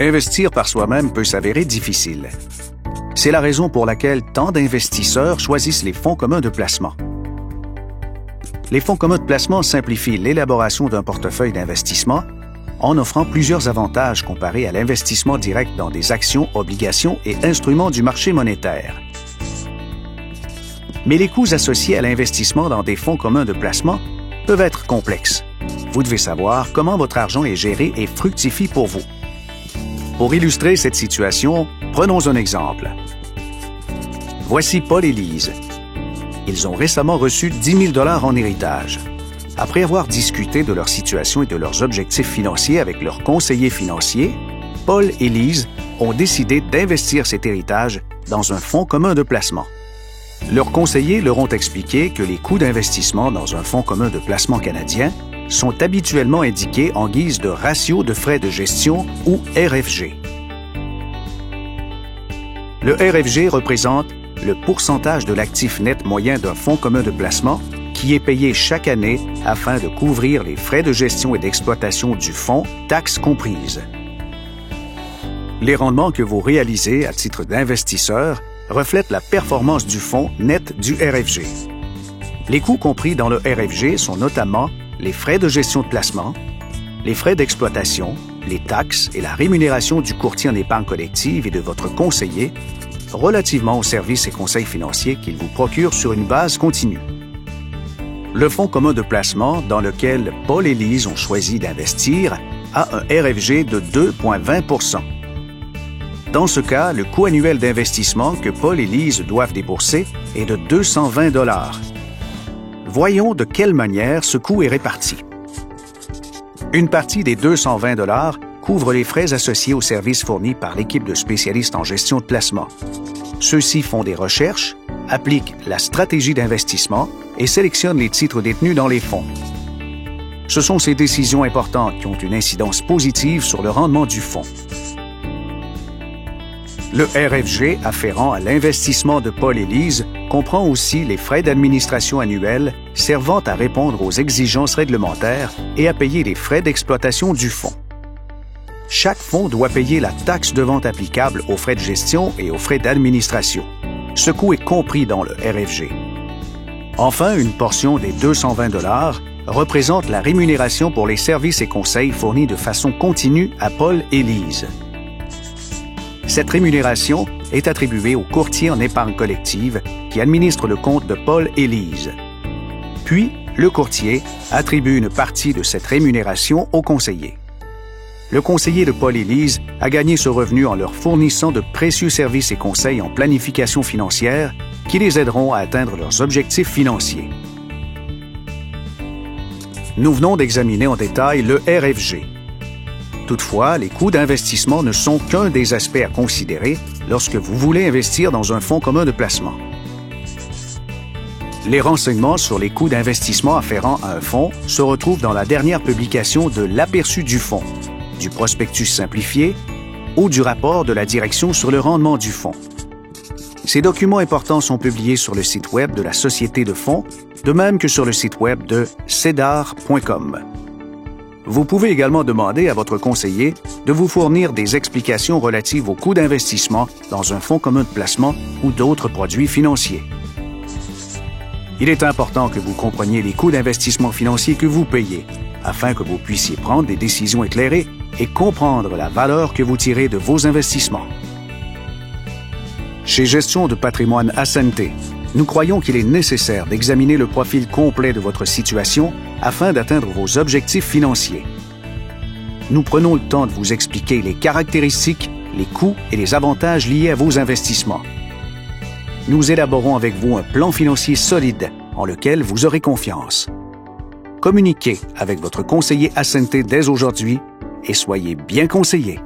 Investir par soi-même peut s'avérer difficile. C'est la raison pour laquelle tant d'investisseurs choisissent les fonds communs de placement. Les fonds communs de placement simplifient l'élaboration d'un portefeuille d'investissement en offrant plusieurs avantages comparés à l'investissement direct dans des actions, obligations et instruments du marché monétaire. Mais les coûts associés à l'investissement dans des fonds communs de placement peuvent être complexes. Vous devez savoir comment votre argent est géré et fructifie pour vous. Pour illustrer cette situation, prenons un exemple. Voici Paul et Lise. Ils ont récemment reçu 10 000 $ en héritage. Après avoir discuté de leur situation et de leurs objectifs financiers avec leurs conseillers financiers, Paul et Lise ont décidé d'investir cet héritage dans un fonds commun de placement. Leurs conseillers leur ont expliqué que les coûts d'investissement dans un fonds commun de placement canadien sont habituellement indiqués en guise de ratio de frais de gestion ou RFG. Le RFG représente le pourcentage de l'actif net moyen d'un fonds commun de placement qui est payé chaque année afin de couvrir les frais de gestion et d'exploitation du fonds, taxes comprises. Les rendements que vous réalisez à titre d'investisseur reflètent la performance du fonds net du RFG. Les coûts compris dans le RFG sont notamment les frais de gestion de placement, les frais d'exploitation, les taxes et la rémunération du courtier en épargne collective et de votre conseiller relativement aux services et conseils financiers qu'il vous procure sur une base continue. Le fonds commun de placement dans lequel Paul et Lise ont choisi d'investir a un RFG de 2,20 %. Dans ce cas, le coût annuel d'investissement que Paul et Lise doivent débourser est de 220 $. Voyons de quelle manière ce coût est réparti. Une partie des 220 $ couvre les frais associés aux services fournis par l'équipe de spécialistes en gestion de placement. Ceux-ci font des recherches, appliquent la stratégie d'investissement et sélectionnent les titres détenus dans les fonds. Ce sont ces décisions importantes qui ont une incidence positive sur le rendement du fonds. Le RFG afférent à l'investissement de Paul et Lise comprend aussi les frais d'administration annuels servant à répondre aux exigences réglementaires et à payer les frais d'exploitation du fonds. Chaque fonds doit payer la taxe de vente applicable aux frais de gestion et aux frais d'administration. Ce coût est compris dans le RFG. Enfin, une portion des 220 $ représente la rémunération pour les services et conseils fournis de façon continue à Paul et Lise. Cette rémunération est attribuée au courtier en épargne collective qui administre le compte de Paul et Lise. Puis, le courtier attribue une partie de cette rémunération au conseiller. Le conseiller de Paul et Lise a gagné ce revenu en leur fournissant de précieux services et conseils en planification financière qui les aideront à atteindre leurs objectifs financiers. Nous venons d'examiner en détail le RFG. Toutefois, les coûts d'investissement ne sont qu'un des aspects à considérer lorsque vous voulez investir dans un fonds commun de placement. Les renseignements sur les coûts d'investissement afférents à un fonds se retrouvent dans la dernière publication de l'aperçu du fonds, du prospectus simplifié ou du rapport de la direction sur le rendement du fonds. Ces documents importants sont publiés sur le site web de la Société de fonds, de même que sur le site web de cedar.com. Vous pouvez également demander à votre conseiller de vous fournir des explications relatives aux coûts d'investissement dans un fonds commun de placement ou d'autres produits financiers. Il est important que vous compreniez les coûts d'investissement financier que vous payez, afin que vous puissiez prendre des décisions éclairées et comprendre la valeur que vous tirez de vos investissements. Chez Gestion de patrimoine Ascenté, nous croyons qu'il est nécessaire d'examiner le profil complet de votre situation afin d'atteindre vos objectifs financiers. Nous prenons le temps de vous expliquer les caractéristiques, les coûts et les avantages liés à vos investissements. Nous élaborons avec vous un plan financier solide en lequel vous aurez confiance. Communiquez avec votre conseiller Ascenté dès aujourd'hui et soyez bien conseillé.